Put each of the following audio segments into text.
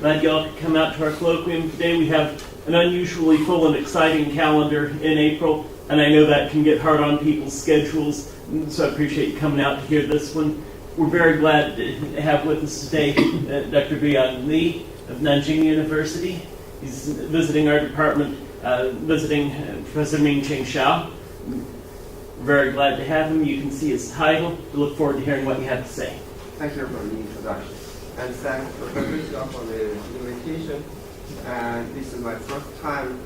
Glad y'all could come out to our colloquium today. We have an unusually full and exciting calendar in April, and I know that can get hard on people's schedules, so I appreciate you coming out to hear this one. We're very glad to have with us today Dr. Beyang Li of Nanjing University. He's visiting our department, visiting Professor Ming-Cheng Xiao. We're very glad to have him. You can see his title. We look forward to hearing what you have to say. Thank you for the introduction. And thanks for the invitation. And this is my first time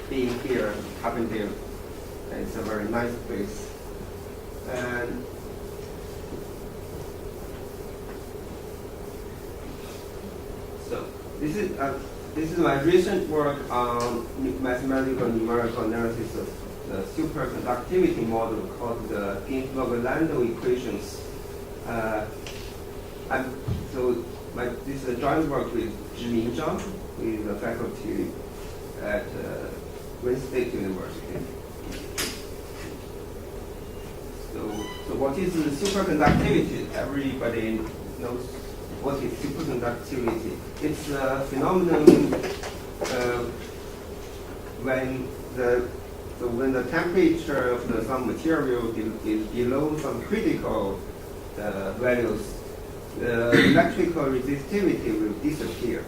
being here at Carpenter. It's a very nice place. And so this is my recent work on mathematical numerical analysis of the superconductivity model called the Ginzburg-Landau equations. This is a joint work with Zhimin Zhang, who is a faculty at Wayne State University. So what is the superconductivity? Everybody knows what is superconductivity. It's a phenomenon when the temperature of some material is below some critical values, the electrical resistivity will disappear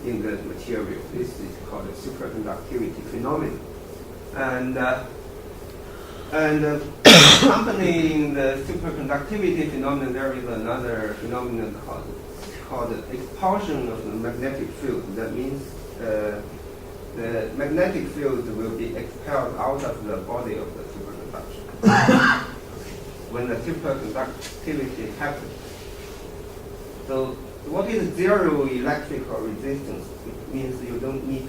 in the material. This is called a superconductivity phenomenon. And accompanying the superconductivity phenomenon, there is another phenomenon called expulsion of the magnetic field. That means the magnetic field will be expelled out of the body of the superconductor when the superconductivity happens. So what is zero electrical resistance? It means you don't need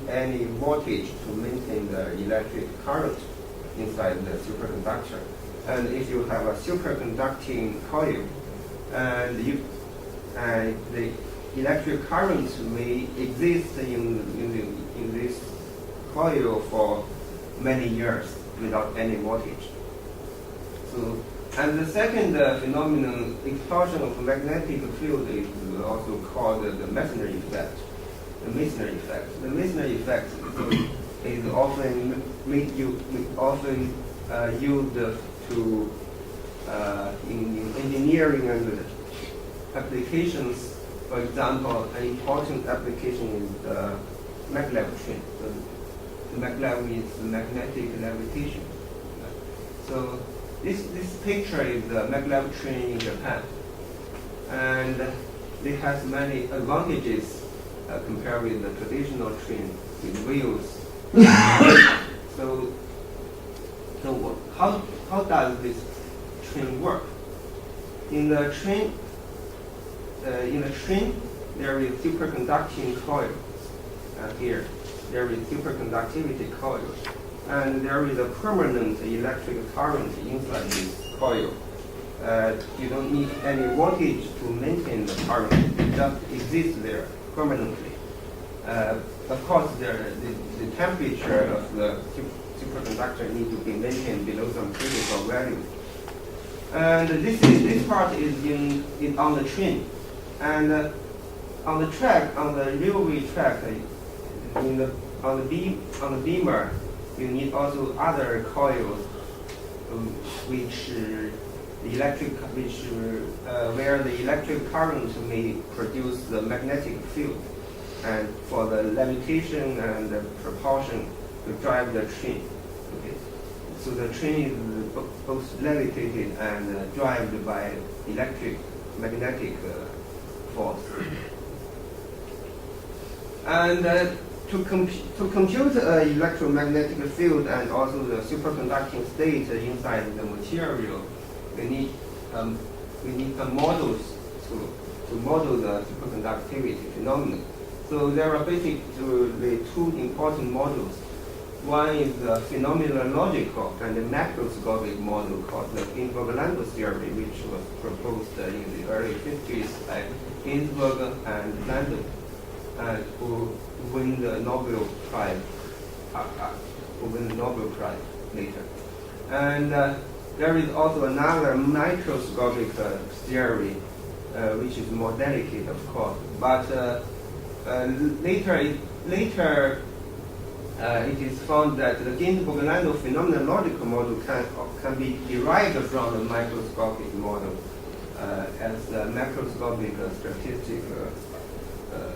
any voltage to maintain the electric current inside the superconductor. And if you have a superconducting coil, and the electric current may exist in this coil for many years without any voltage. So, and the second phenomenon, expulsion of magnetic field, is also called the Meissner effect. The Meissner effect. The Meissner effect is often used to in engineering and applications. For example, an important application is the maglev train. The maglev means magnetic levitation. So this picture is the maglev train in Japan, and it has many advantages compared with the traditional train with wheels. So how does this train work? In the train, there is superconducting coils. Here, there is superconductivity coils, and there is a permanent electric current inside this coil. You don't need any voltage to maintain the current; it just exists there permanently. Of course, the temperature of the superconductor needs to be maintained below some critical value. And this part is on the train. And on the track, on the railway track, on the beamer, you need also other coils, where the electric current may produce the magnetic field, and for the levitation and the propulsion to drive the train. Okay, so the train is both levitated and driven by magnetic force. And to compute electromagnetic field and also the superconducting state inside the material, we need some models to model the superconductivity phenomenon. So there are basically two important models. One is the phenomenological and the macroscopic model called the Ginzburg-Landau theory, which was proposed in the early 50s by Ginzburg and Landau, who win the Nobel Prize later. And there is also another microscopic theory which is more delicate, of course. But later it is found that the Ginzburg-Landau phenomenological model can be derived from the microscopic model as a macroscopic statistic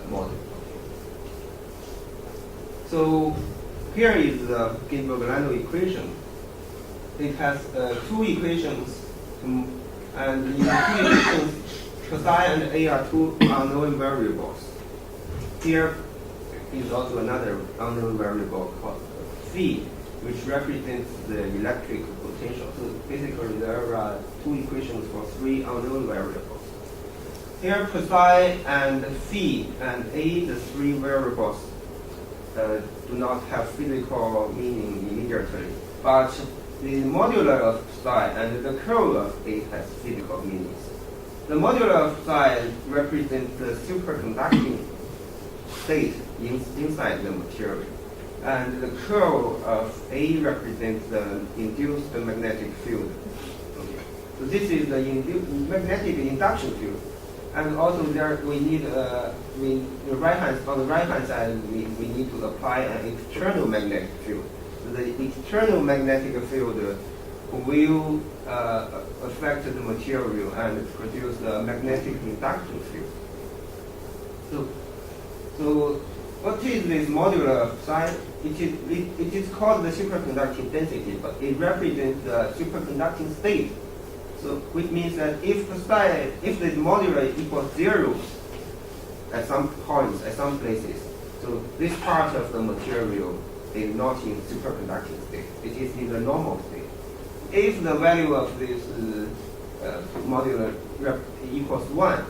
model. So here is the Ginzburg-Landau equation. It has two equations, and in the two equations, psi and A are two unknown variables. Here is also another unknown variable called phi, which represents the electric potential. So basically, there are two equations for three unknown variables. Here, psi and phi and A, the three variables, do not have physical meaning immediately, but the modular of psi and the curl of A has physical meanings. The modular of psi represents the superconducting state inside the material, and the curl of A represents the induced magnetic field. Okay. So this is the magnetic induction field, and also there we need on the right hand side we need to apply an external magnetic field. So the external magnetic field will affect the material and produce a magnetic induction field. So what is this modular of psi? It is called the superconducting density, but it represents the superconducting state. So which means that if the modular equals 0 at some points, at some places, so this part of the material is not in superconducting state. It is in the normal state. If the value of this modular equals 1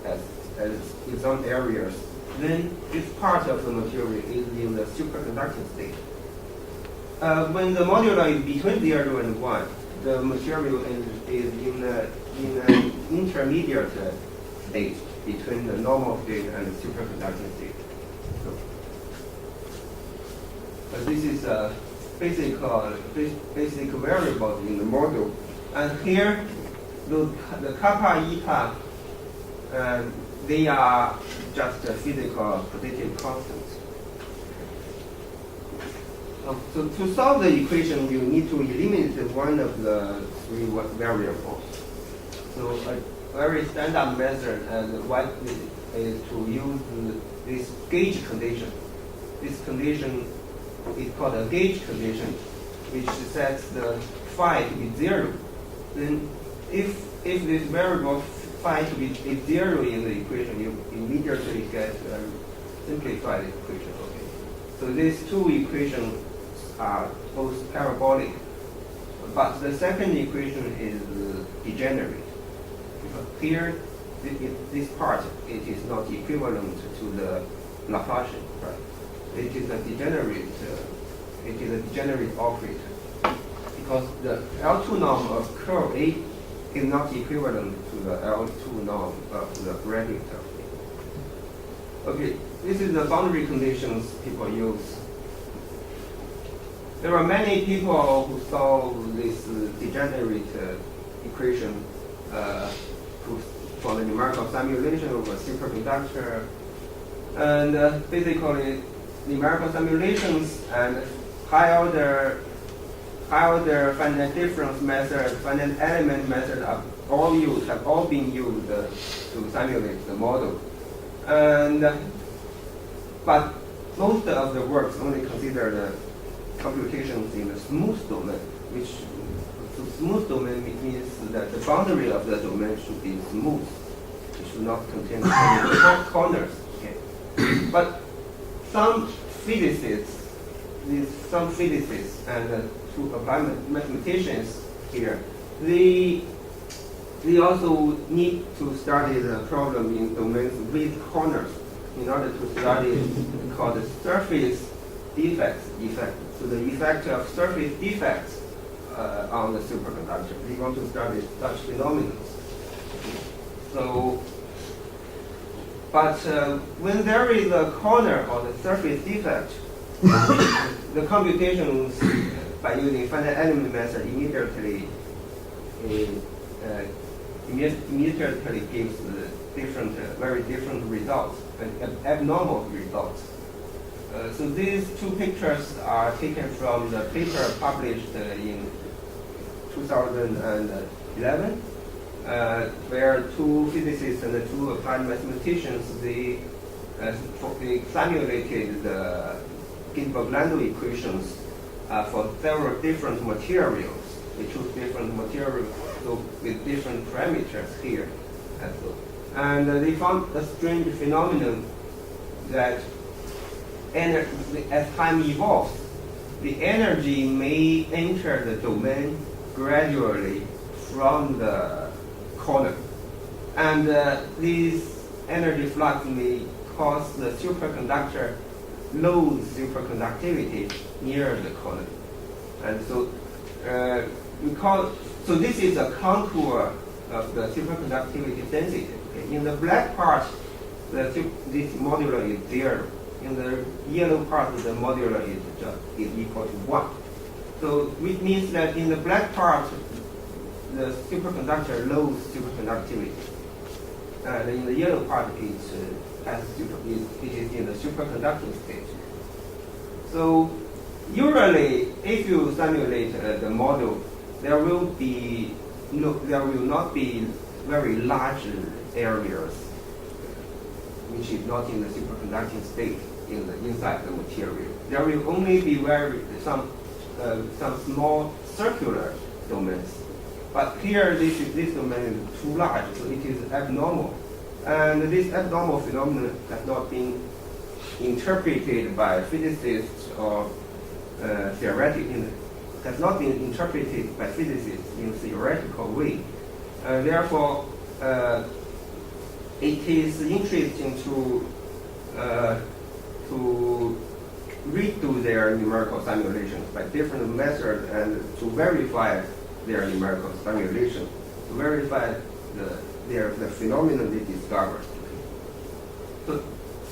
as in some areas, then this part of the material is in the superconducting state. When the modular is between 0 and 1, the material is in an intermediate state between the normal state and the superconducting state. So this is a basic variable in the model. And here, the kappa, eta, they are just physical predictive constants. So to solve the equation, you need to eliminate one of the three variables. So a very standard method and what is to use this gauge condition. This condition is called a gauge condition, which sets the phi to be 0. Then if this variable phi to be 0 in the equation, you immediately get a simplified equation. Okay. So these two equations are both parabolic, but the second equation is degenerate. Because here, this part, it is not equivalent to the Laplacian, right? It is a degenerate operator, because the L2 norm of curl A is not equivalent to the L2 norm of the gradient of A. Okay, this is the boundary conditions people use. There are many people who solve this degenerate equation for the numerical simulation of a superconductor. And basically, numerical simulations and high-order finite difference method, finite element method have all been used to simulate the model. But most of the works only consider the computations in the smooth domain, which smooth domain means that the boundary of the domain should be smooth. It should not contain corners. Okay. But some physicists and two applied mathematicians here, they also need to study the problem in domains with corners in order to study called the surface defect. So the effect of surface defects on the superconductor. We want to study such phenomena. So, but when there is a corner or the surface defect, the computations by using finite element method immediately immediately gives different, very different results, abnormal results. So these two pictures are taken from the paper published in 2011, where two physicists and two applied mathematicians, they simulated the Ginzburg-Landau equations for several different materials. We choose different materials with different parameters here. And they found a strange phenomenon that as time evolves, the energy may enter the domain gradually from the corner. And this energy flux may cause the superconductor lose superconductivity near the corner. And so so this is a contour of the superconductivity density. Okay? In the black part, this modular is 0. In the yellow part, the modular is equal to 1. So which means that in the black part, the superconductor loses superconductivity. And in the yellow part, it is in the superconducting state. So usually, if you simulate the model, there will not be very large areas which is not in the superconducting state inside the material. There will only be some small circular domains. But here, this domain is too large, so it is abnormal. And this abnormal phenomenon has not been interpreted by physicists or has not been interpreted by physicists in a theoretical way. Therefore, it is interesting to redo their numerical simulations by different methods and to verify their numerical simulations, to verify the phenomenon they discovered.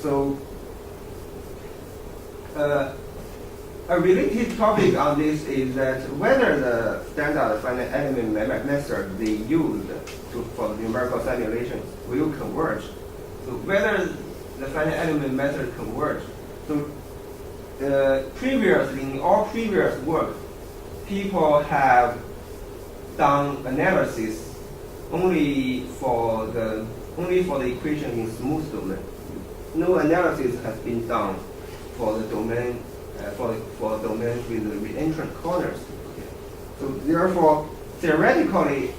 So a related topic on this is that whether the standard finite element method they used for the numerical simulations will converge. So whether the finite element method converge. So previously, in all previous work, people have done analysis only for the equation in smooth domain. No analysis has been done for the domain for domains with the reentrant corners. Okay. So therefore, theoretically,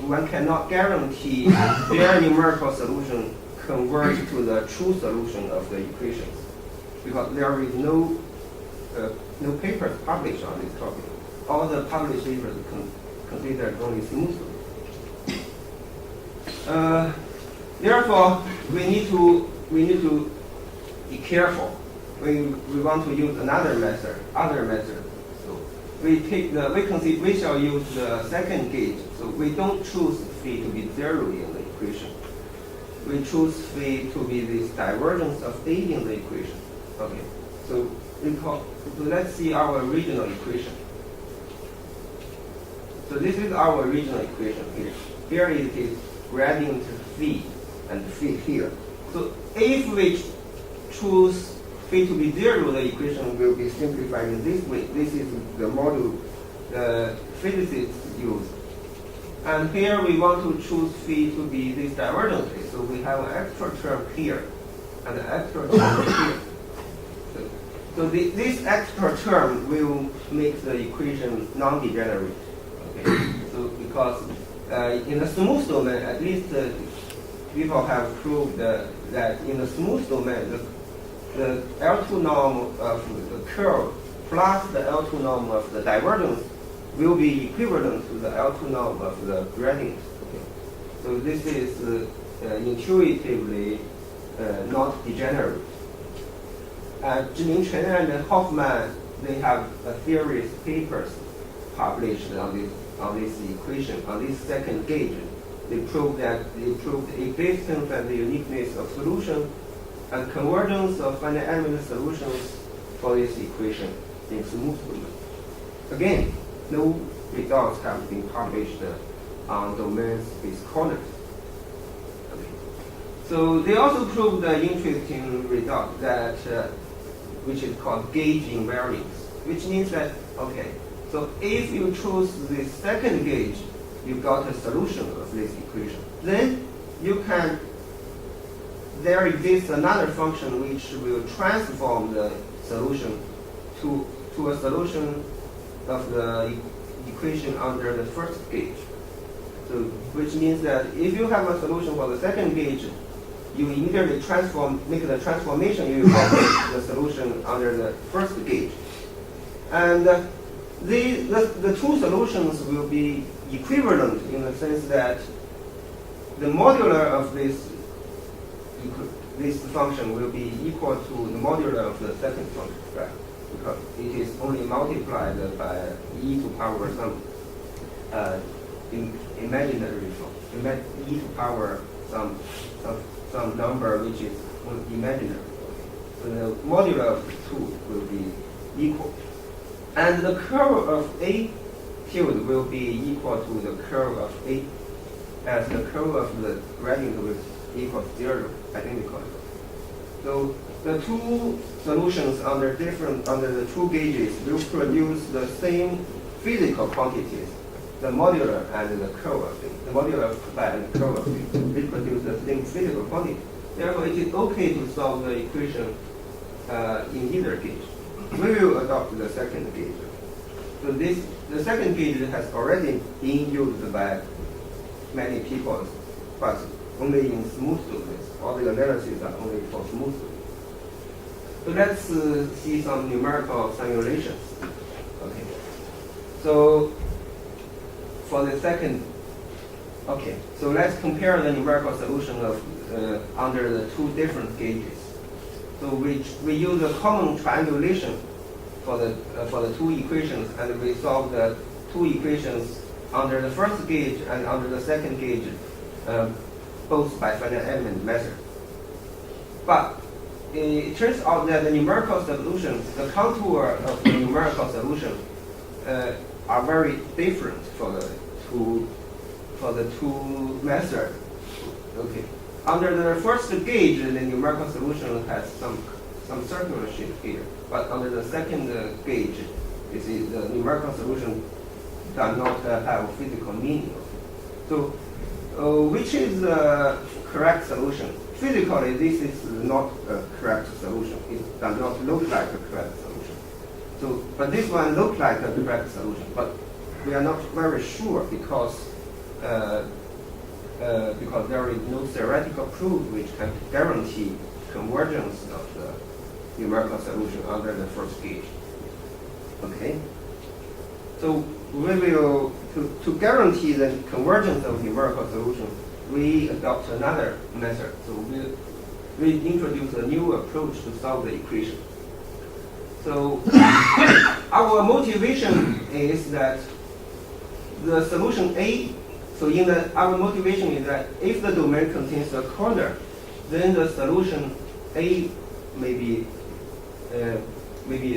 one cannot guarantee their numerical solution converge to the true solution of the equations, because there is no papers published on this topic. All the published papers consider only smooth domain. Therefore, we need to be careful. We want to use other method. So we shall use the second gauge. So we don't choose phi to be 0 in the equation. We choose phi to be this divergence of A in the equation. Okay. So let's see our original equation. So this is our original equation here. Here it is gradient phi and phi here. So if we choose phi to be 0, the equation will be simplified in this way. This is the model the physicists use. And here we want to choose phi to be this divergence. So we have an extra term here and an extra term here. So this extra term will make the equation non-degenerate. Okay? So because in the smooth domain, at least people have proved that in the smooth domain, the L2 norm of the curve plus the L2 norm of the divergence will be equivalent to the L2 norm of the gradient. Okay. So this is intuitively not degenerate. Zhiming Chen and Hoffman, they have a series of papers published on this equation, on this second gauge. They proved the existence and the uniqueness of solution and convergence of finite element solutions for this equation in smooth domain. Again, no results have been published on domains with corners. Okay. So they also proved the interesting result that, which is called gauge invariance, which means that, okay, so if you choose the second gauge, you got a solution of this equation. Then you can, there exists another function which will transform the solution to a solution of the equation under the first gauge. So, which means that if you have a solution for the second gauge, you immediately make the transformation, you will get the solution under the first gauge. And the two solutions will be equivalent in the sense that the modular of this function will be equal to the modular of the second function, right? Because it is only multiplied by e to power some imaginary function, e to power some number which is imaginary. So the modular of the two will be equal. And the curve of A tilde will be equal to the curve of A, as the curve of the gradient will equal 0, identical. So the two solutions under the two gauges will produce the same physical quantities, the modular and the curve of it. The modular of phi and the curve of it will produce the same physical quantity. Therefore, it is okay to solve the equation in either gauge. We will adopt the second gauge. So the second gauge has already been used by many people, but only in smooth domains. All the analyses are only for smooth domains. So let's see some numerical simulations. Okay. So for the second, okay. So let's compare the numerical solution of under the two different gauges. So we use a common triangulation for the two equations, and we solve the two equations under the first gauge and under the second gauge, both by finite element method. But it turns out that the numerical solution, the contour of the numerical solution, are very different for the two methods. Okay. Under the first gauge, the numerical solution has some circular shape here, but under the second gauge, you see the numerical solution does not have physical meaning. So, which is the correct solution? Physically, this is not a correct solution. It does not look like a correct solution. So, but this one looks like a correct solution, but we are not very sure because there is no theoretical proof which can guarantee convergence of the numerical solution under the first gauge. Okay. So we will to guarantee the convergence of numerical solution, we adopt another method. So we introduce a new approach to solve the equation. So our motivation is that the solution A. So our motivation is that if the domain contains a corner, then the solution A may be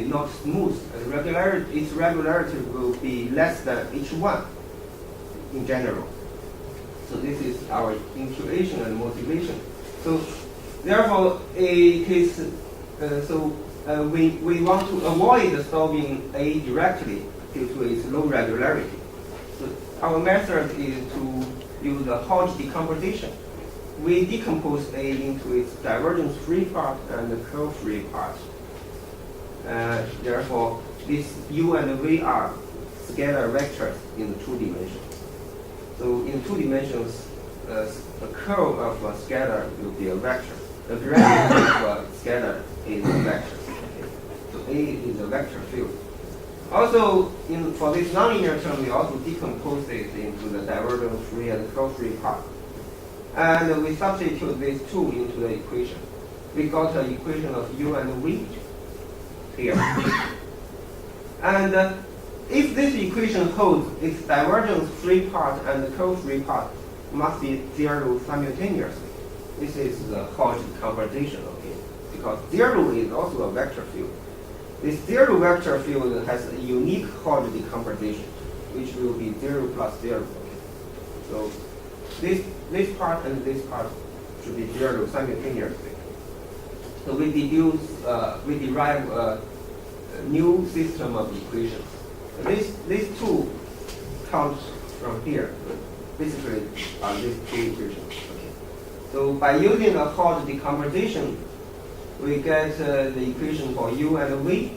not smooth. Its regularity will be less than H1 in general. So this is our intuition and motivation. So therefore, we want to avoid solving A directly due to its low regularity. So our method is to use the Hodge decomposition. We decompose A into its divergence-free part and the curve-free part. Therefore, this U and V are scalar vectors in 2 dimensions. So in 2 dimensions, the curve of a scalar will be a vector. The gradient of a scalar is a vector. Okay. So A is a vector field. Also, for this nonlinear term, we also decompose it into the divergence-free and curve-free part. And we substitute these two into the equation. We got an equation of U and V here. And if this equation holds, its divergence-free part and the curve-free part must be 0 simultaneously. This is the Hodge decomposition, okay? Because 0 is also a vector field. This 0 vector field has a unique Hodge decomposition, which will be 0 plus 0. Okay? So this part and this part should be zero simultaneously. So we derive a new system of equations. These two comes from here. Basically, these two equations. Okay. So by using a Hodge decomposition, we get the equation for u and v.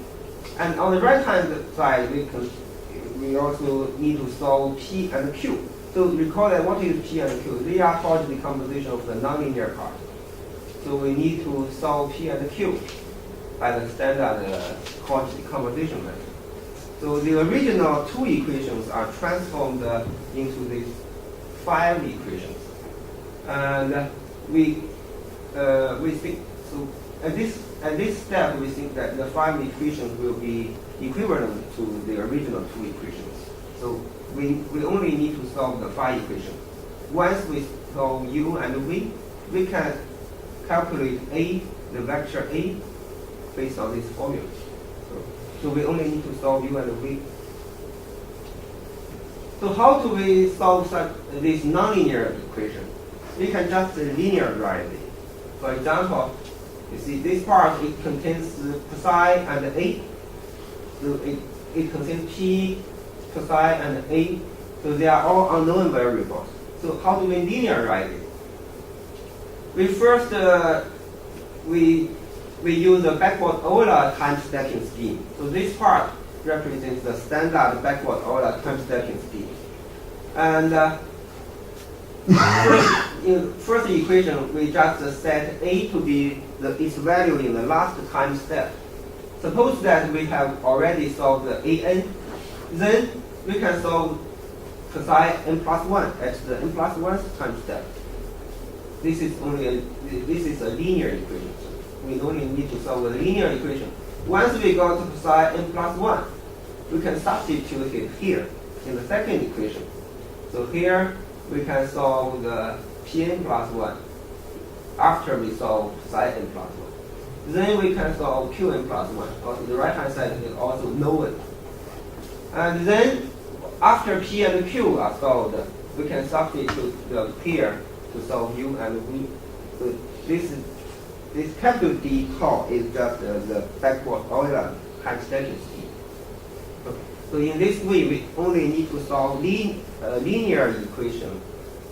And on the right-hand side, we also need to solve p and q. So recall that what is p and q? They are Hodge decomposition of the nonlinear part. So we need to solve p and q by the standard Hodge decomposition method. So the original two equations are transformed into these 5 equations. And we think, so at this step, we think that the 5 equations will be equivalent to the original 2 equations. So we only need to solve the 5 equations. Once we solve u and v, we can calculate a, the vector a, based on this formula. So we only need to solve u and v. So how do we solve this nonlinear equation? We can just linearize it. For example, you see this part, it contains psi and a. So it contains p, psi, and a. So they are all unknown variables. So how do we linearize it? We first we use a backward Euler time stacking scheme. So this part represents the standard backward Euler time stacking scheme. And in first equation, we just set a to be its value in the last time step. Suppose that we have already solved the an, then we can solve psi n plus 1 at the n plus 1 time step. This is a linear equation. We only need to solve a linear equation. Once we got to psi n plus 1, we can substitute it here in the second equation. So here we can solve the Pn plus 1 after we solve psi n plus 1. Then we can solve Qn plus 1. On the right hand side is also known. And then after P and Q are solved, we can substitute the pair to solve U and V. So this capital D tau is just the backward Euler time stacking scheme. So in this way, we only need to solve linear equation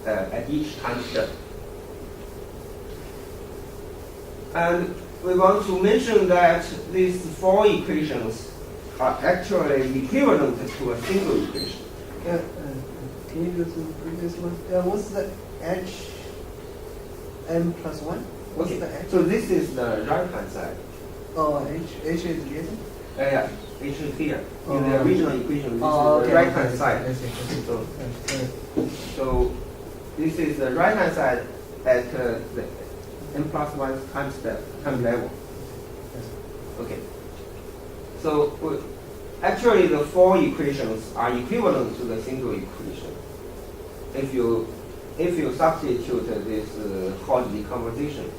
at each time step. And we want to mention that these 4 equations are actually equivalent to a single equation. Can you go to the previous one? What's the h n plus 1? What's Okay, the h? so this is the right hand side. Oh, h is given? Yeah, it is here. In the Oh. original equation, this Oh, is okay. the right hand I side. see. So this is the right hand side at the n plus 1 time level. Okay. So actually, the 4 equations are equivalent to the single equation. If you substitute this Hodge decomposition,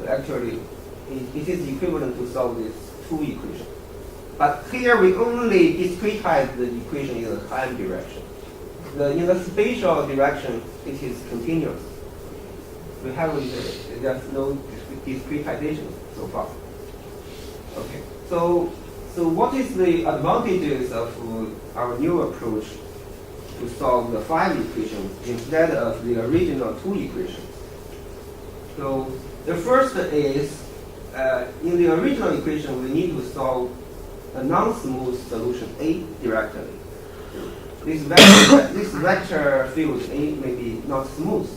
actually it is equivalent to solve these 2 equations. But here we only discretize the equation in the time direction. In the spatial direction, it is continuous. We haven't, there's no discretization so far. Okay, so what is the advantages of our new approach to solve the 5 equations instead of the original 2 equations? So the first is, in the original equation, we need to solve a non-smooth solution A directly. This vector field A may be not smooth.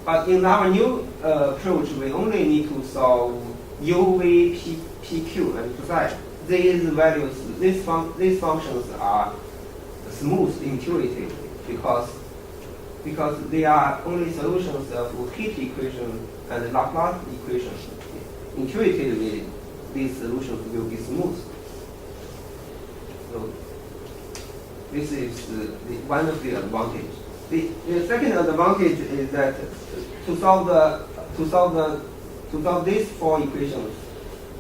But in our new approach, we only need to solve U, V, P, Q, and psi. These values, these functions are smooth intuitively because they are only solutions of heat equation and Laplace equation. Intuitively, these solutions will be smooth. So this is one of the advantages. The second advantage is that to solve these 4 equations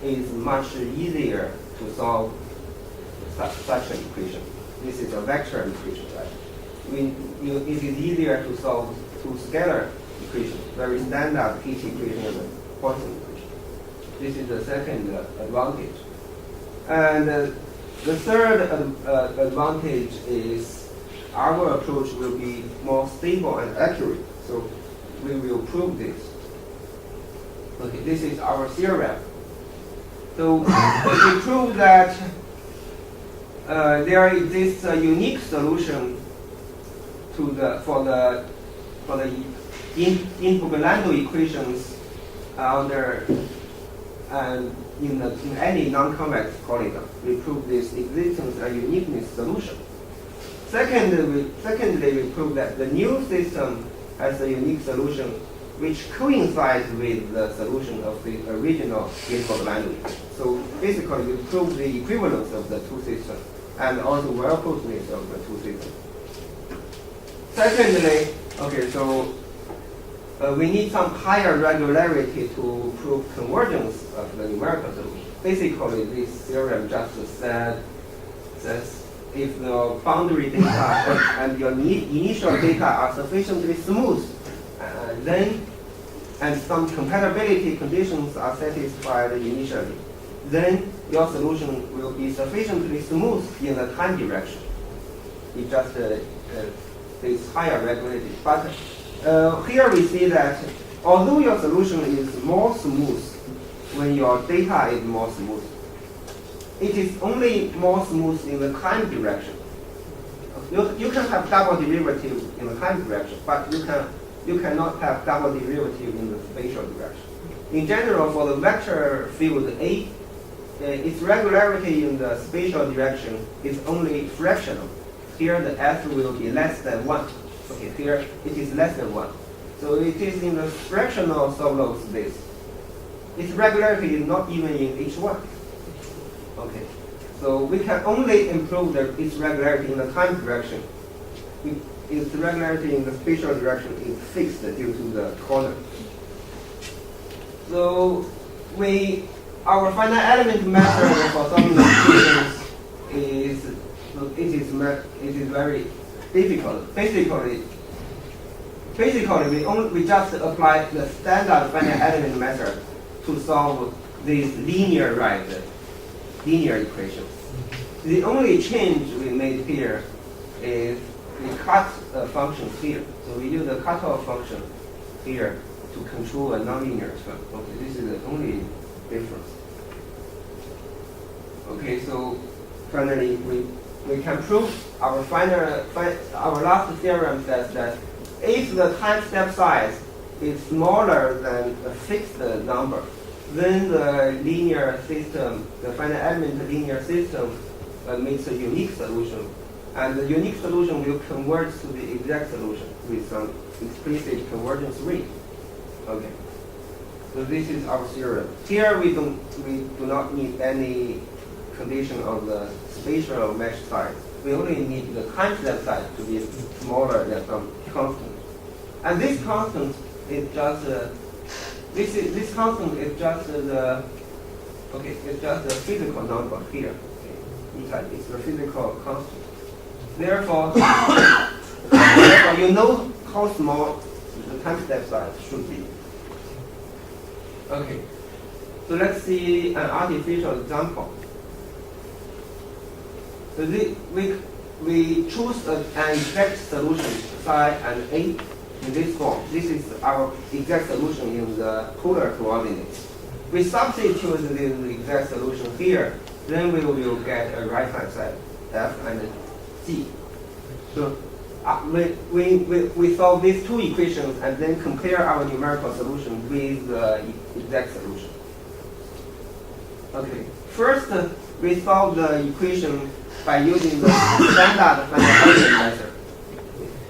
is much easier to solve such an equation. This is a vector equation, right? it is easier to solve two scalar equations, very standard H equation and Poisson equation. This is the second advantage. And the third advantage is our approach will be more stable and accurate. So we will prove this. Okay, this is our theorem. So we prove that there exists a unique solution to for the Ginzburg-Landau equations under and in any non-convex polygon. We prove this existence and uniqueness solution. Secondly, we prove that the new system has a unique solution which coincides with the solution of the original Ginzburg-Landau equation. So basically, we prove the equivalence of the two systems and also well-posedness of the two systems. Secondly, okay, so we need some higher regularity to prove convergence of the numerical solution. Basically, this theorem just says if the boundary data and your initial data are sufficiently smooth, and some compatibility conditions are satisfied initially, then your solution will be sufficiently smooth in the time direction. It just is higher regularity. But here we see that although your solution is more smooth when your data is more smooth, it is only more smooth in the time direction. You can have double derivative in the time direction, but you cannot have double derivative in the spatial direction. In general, for the vector field A, its regularity in the spatial direction is only fractional. Here the f will be less than 1. Okay, here it is less than 1. So it is in the fractional Sobolev space. Its regularity is not even in H1. Okay, so we can only improve its regularity in the time direction. Its regularity in the spatial direction is fixed due to the corner. So our finite element method for solving the equations is very difficult. Basically we just apply the standard finite element method to solve these linearized linear equations. The only change we made here is we cut functions here. So we use a cutoff function here to control a nonlinear term. Okay, this is the only difference. Okay, so finally we can prove our last theorem says that if the time step size is smaller than a fixed number, then the linear system, the finite element linear system, makes a unique solution. And the unique solution will converge to the exact solution with some explicit convergence rate. Okay. So this is our theorem. Here we do not need any condition of the spatial mesh size. We only need the time step size to be smaller than some constant. And this constant is just this constant is just it's just a physical number here. Okay. It's the physical constant. Therefore, you know how small the time step size should be. Okay. So let's see an artificial example. So we choose an exact solution psi and A in this form. This is our exact solution in the polar coordinates. We substitute the exact solution here, then we will get a right-hand side, F and C. So we solve these two equations and then compare our numerical solution with the exact solution. Okay, first we solve the equation by using the standard finite element method.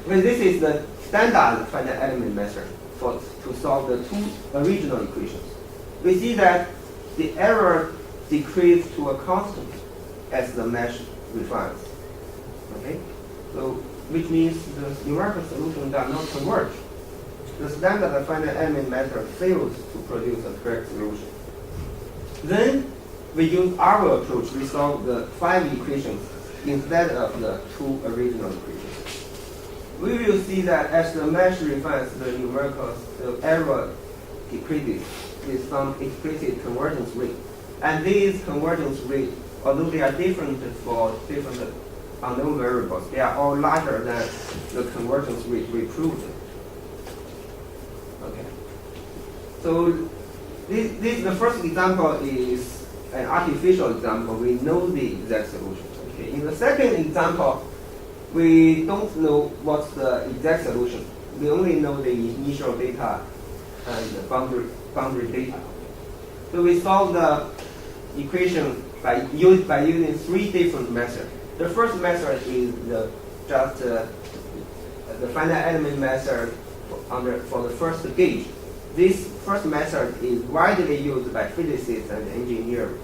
Well, this is the standard finite element method to solve the two original equations. We see that the error decreases to a constant as the mesh refines. Okay, so which means the numerical solution does not converge. The standard finite element method fails to produce a correct solution. Then we use our approach. We solve the 5 equations instead of the 2 original equations. we will see that as the mesh refines, the numerical error decreases with some explicit convergence rate. And these convergence rates, although they are different for different unknown variables, they are all larger than the convergence rate we proved. Okay. So the first example is an artificial example. We know the exact solution. Okay. In the second example, we don't know what's the exact solution. We only know the initial data and the boundary data. So we solve the equation by using three different methods. The first method is the finite element method for the first gauge. This first method is widely used by physicists and engineers.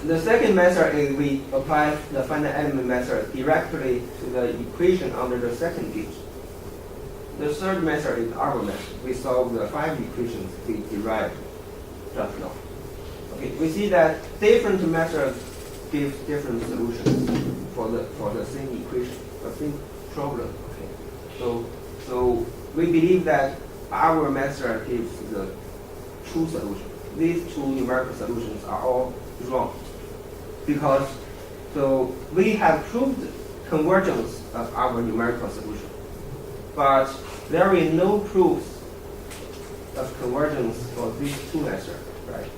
The second method is we apply the finite element method directly to the equation under the second gauge. The third method is our method. We solve the 5 equations we derived just now. Okay, we see that different methods give different solutions for the same equation, the same problem. Okay, so we believe that our method gives the true solution. These two numerical solutions are all wrong because we have proved convergence of our numerical solution, but there is no proof of convergence for these two methods, right?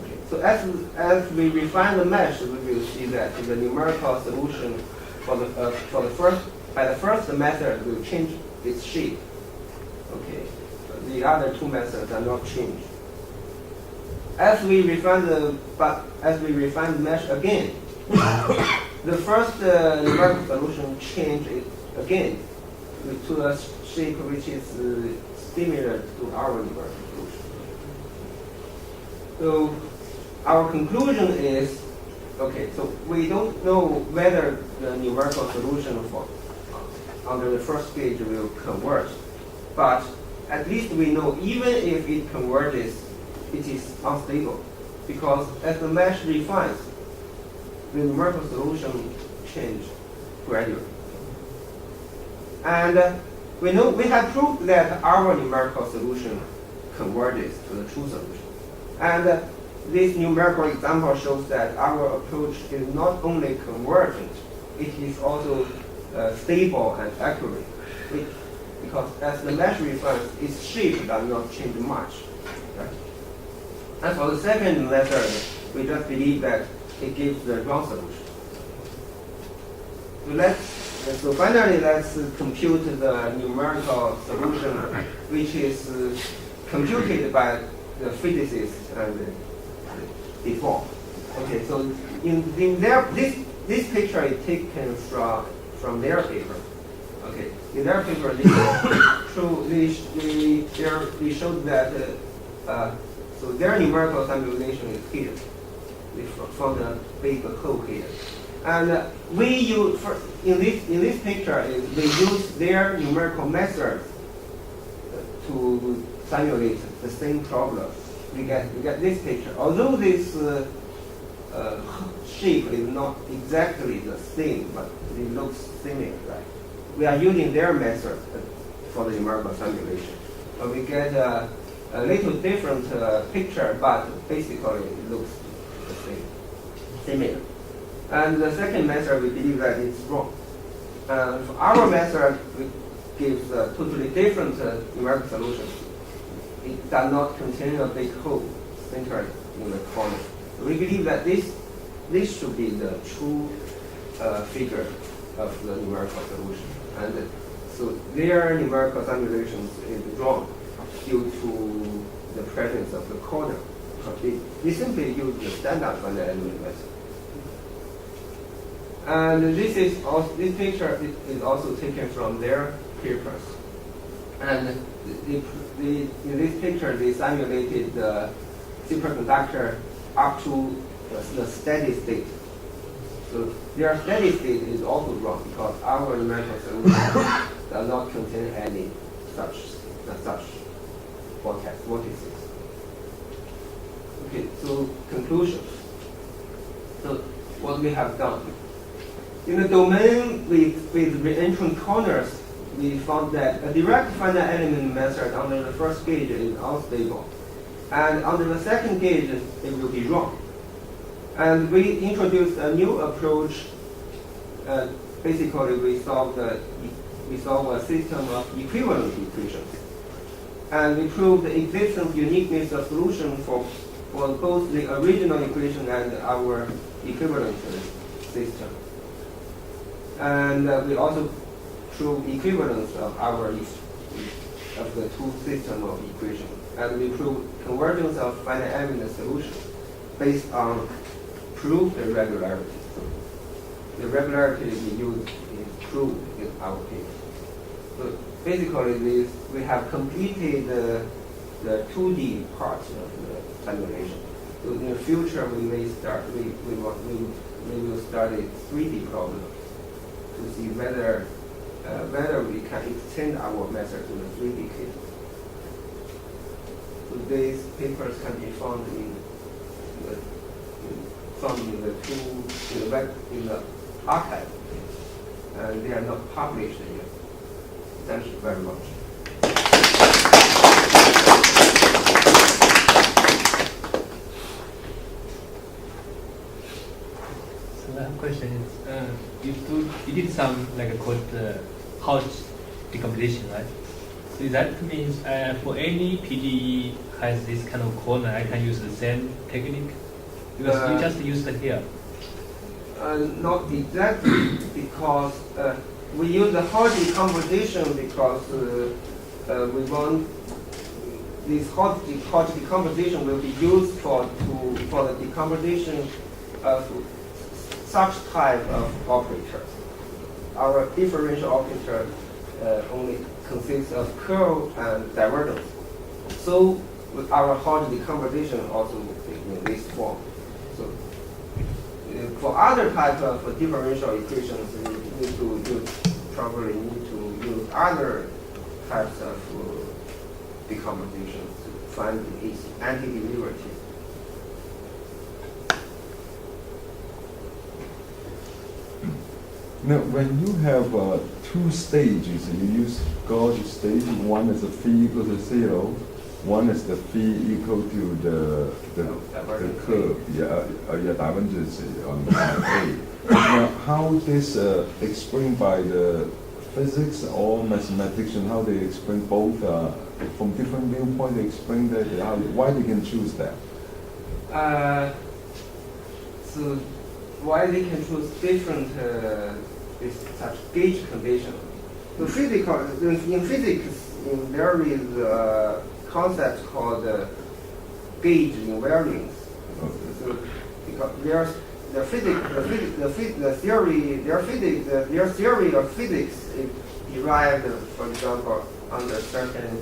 Okay. So as we refine the mesh, we will see that the numerical solution by the first method will change its shape. Okay. The other two methods are not changed. As we refine the mesh again, the first numerical solution change it again to a shape which is similar to our numerical solution. So our conclusion is, okay, so we don't know whether the numerical solution under the first gauge will converge, but at least we know even if it converges, it is unstable, because as the mesh refines, the numerical solution change gradually. And we have proved that our numerical solution converges to the true solution. And this numerical example shows that our approach is not only convergent, it is also stable and accurate. Because as the mesh refines, its shape does not change much. Right? And for the second method, we just believe that it gives the wrong solution. So finally, let's compute the numerical solution, which is computed by the physicists and default. Okay, so this picture is taken from their paper. Okay, in their paper, they showed that so their numerical simulation is here. We found a big hole here. And we use in this picture we use their numerical methods to simulate the same problem. We get this picture. Although this shape is not exactly the same, but it looks similar, right? We are using their method for the numerical simulation. But we get a little different picture, but basically it looks the same, similar. And the second method, we believe that it's wrong. For our method, we gives a totally different numerical solution. It does not contain a big hole centered in the corner. So we believe that this should be the true figure of the numerical solution. And so their numerical simulations is wrong due to the presence of the corner. They simply use the standard finite element method. And this picture is also taken from their papers. And in this picture, they simulated the superconductor up to the steady state. So their steady state is also wrong because our numerical solution does not contain any such vortices. Okay, so conclusion. So what we have done. In the domain with reentrant corners, we found that a direct finite element method under the first gauge is unstable. And under the second gauge, it will be wrong. And we introduced a new approach. Basically, we solve a system of equivalent equations. And we proved the existence uniqueness of solution for both the original equation and our equivalent system. And we also proved equivalence of the two systems of equations. And we proved convergence of finite element solutions based on proved regularity. The regularity we use is proved in our case. So basically, we have completed the 2D part of the simulation. So in the future, we may start. We will start a 3D problem to see whether we can extend our method to the 3D case. So these papers can be found in the archive, and they are not published yet. Thank you very much. So that question is, you did some called Hodge decomposition, right? So that means for any PDE has this kind of corner, I can use the same technique? Because you just used it here. Not exactly, because we use the Hodge decomposition because we want this Hodge decomposition will be used for the decomposition of such type of operators. Our differential operator only consists of curl and divergence. So with our Hodge decomposition also in this form. So for other types of differential equations, we probably need to use other types of decomposition to find its antiderivative. Now, when you have two stages, you use Gauge stage. One is the phi equal to 0. One is the phi equal to the curve, divergence on A. Now, how this explained by the physics or mathematician? How they explain both from different viewpoints? They explain that why they can choose that. So why they can choose different such gauge condition? So in physics, there is a concept called gauge invariance. So because their theory of physics is derived, for example, under certain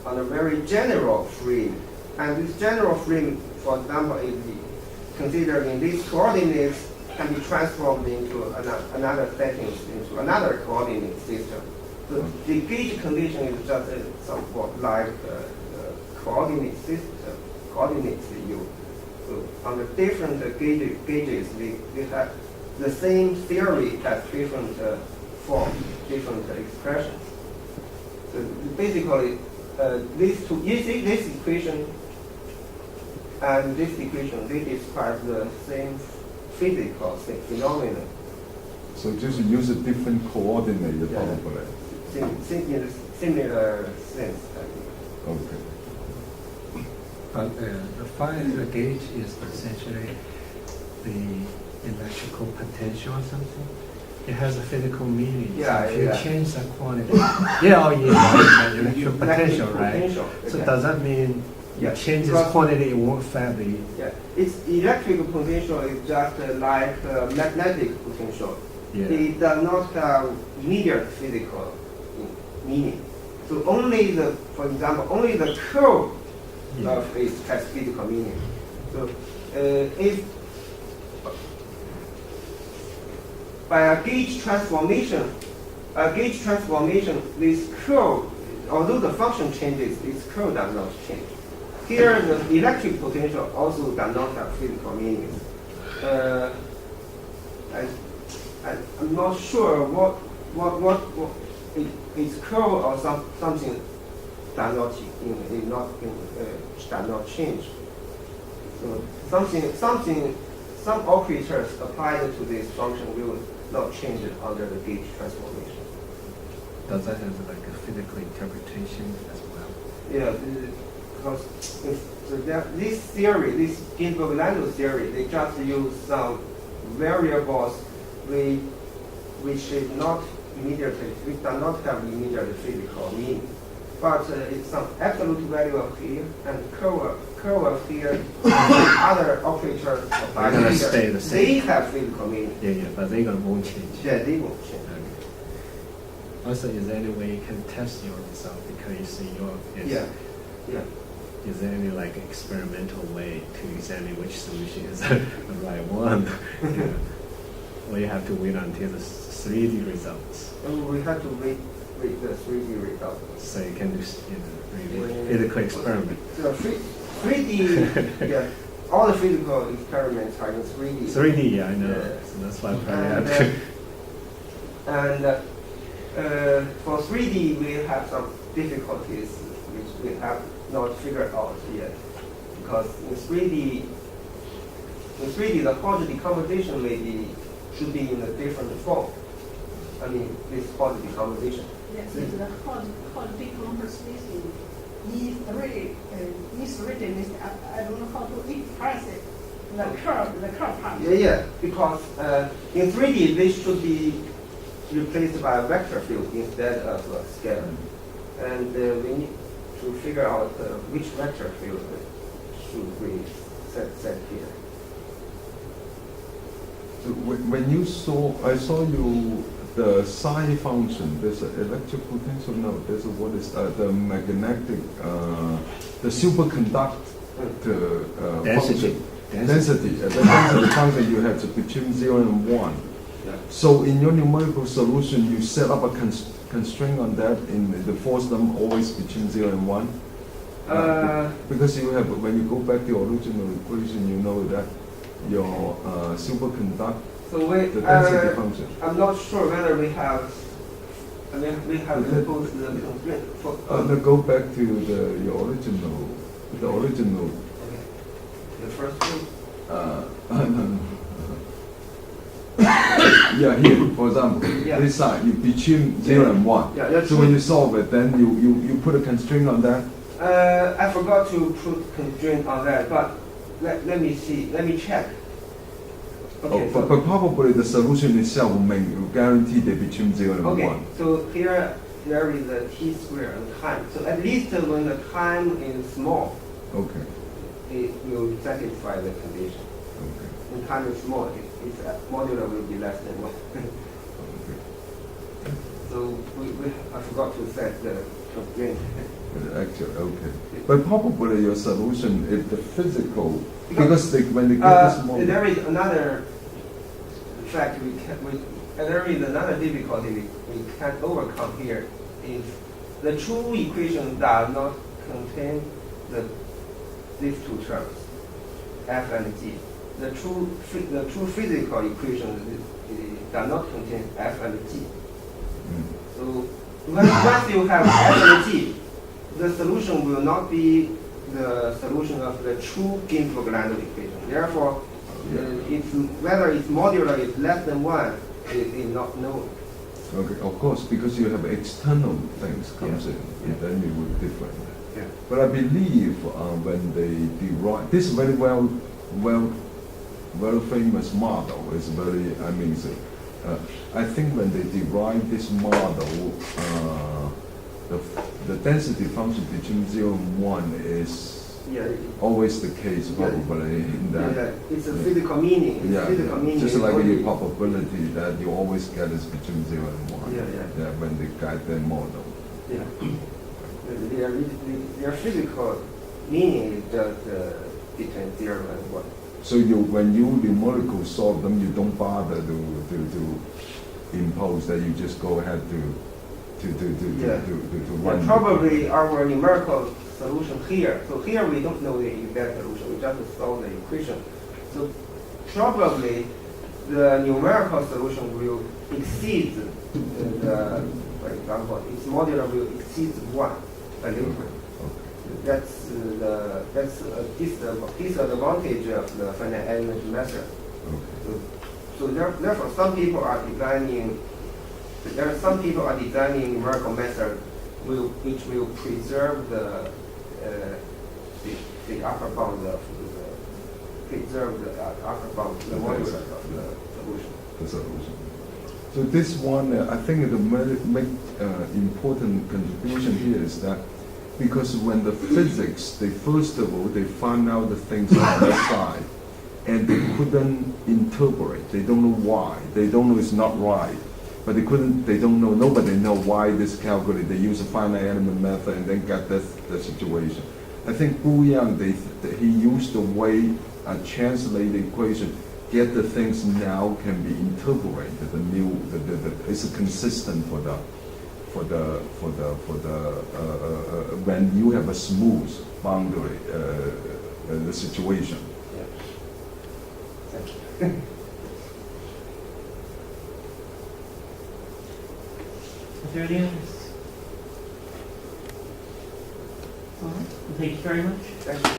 under very general frame, and this general frame, for example, is considered in these coordinates can be transformed into another settings into another coordinate system. So the gauge condition is just somewhat like coordinate system, coordinates you. So on the different gauges, we have the same theory has different forms, different expressions. So basically, these two, you see this equation and this equation, they describe the same physical phenomenon. So just use a different coordinate, probably. Similar sense, I think. Okay. But the finite gauge is essentially the electrical potential or something. It has a physical meaning. Yeah, so if you yeah. change the quantity, electrical potential, right? So okay. does that mean you change this quantity, it won't affect the? Yeah, its electrical potential is just like magnetic potential. Yeah. It does not have immediate physical meaning. So only for example, only the curve of it has physical meaning. So if by a gauge transformation, this curve, although the function changes, this curve does not change. Here, the electric potential also does not have physical meaning. I'm not sure what it's curve or something does not change. So some operators applied to this function will not change it under the gauge transformation. Does that have like a physical interpretation as well? Yeah, because this theory, this Ginzburg-Landau theory, they just use some variables which is not immediately, which do not have immediate physical meaning. But it's some absolute value of here and curve of here, other operators apply They're gonna here, stay the same. they have physical meaning. Yeah, but they won't change. Yeah, they won't change. Okay. Also, is there any way you can test your result because you see your Yeah, yeah. Is there any like experimental way to examine which solution is the right one? Yeah. Or you have to wait until the 3D results, And we have to wait the 3D result. so you can do really physical experiment. So 3D, yeah, all the physical experiments are in 3D. 3D, yeah, I know. Yeah. So that's why I probably And, have to. for 3D, we have some difficulties which we have not figured out yet. Because in 3D, the Hodge decomposition should be in a different form. I mean, this Hodge decomposition. Yes, it's the Hodge decomposition is really, is written, I don't know how to express it, the curve part. Yeah, because in 3D, this should be replaced by a vector field instead of a scalar. And we need to figure out which vector field should we set here. So when you I saw you, the psi function, there's an electric potential, no, there's what is the magnetic, the superconductor Density. function. Density. The density function you have between 0 and 1. Yeah. So in your numerical solution, you set up a constraint on that in the force them always between 0 and 1? Because you have, when you go back to your original equation, you know that your superconductor, So the density function. I'm not sure whether we have imposed the constraint for. No, go back to your original, the original. Okay. The first one. No. Yeah, here, for example, Yeah. this side, you between 0 and 1. Yeah, that's So when you solve it, then you put a constraint on that. I forgot to put constraint on that, but let me see. Let me check. Okay. But probably the solution itself will guarantee that between 0 and Okay, 1. so here there is a t square and time. So at least when the time is small, Okay. it will satisfy the condition. Okay. When time is small, its modular will be less than 1. Okay. So I forgot to set the constraint. Actually, okay. But probably your solution is the physical, Because, when they get this model. there is another fact there is another difficulty we can overcome here. Is the true equation does not contain these two terms, f and g. The true physical equation does not contain f and g. Mm. So once you have f and g, the solution will not be the solution of the true Ginzburg-Landau equation. Therefore, whether its modular is less than 1 is not known. Okay, of course, because you have external things comes Yeah. in, Yeah. and then you would different. Yeah. But I believe when they derive this very well famous model is very. I think when they derive this model, the density function between 0 and 1 is always the case, probably in that. Yeah, it's a physical meaning. It's physical meaning. Just is like only- the probability that you always get is between 0 and 1. Yeah. When they guide the model. Yeah. Their physical meaning is just between 0 and 1. So when you numerical solve them, you don't bother to impose that. You just go ahead to run. And probably our numerical solution here. So here we don't know the exact solution. We just solve the equation. So probably the numerical solution will exceed for example, its modular will exceed 1 a little. That's a disadvantage of the finite element method. So therefore, some people are designing numerical method which will preserve the upper bound of the modular of the solution. So this one, I think the make important contribution here is that because when the physics, first of all, they found out the things on the side, and they couldn't interpret. They don't know why. They don't know it's not right, but they don't know. Nobody know why this calculated. They use a finite element method and then got the situation. I think Boolean, he used the way translate the equation, get the things now can be interpreted. It's consistent when you have a smooth boundary the situation. Is there any others? All right. Well, thank you very much. Thank you.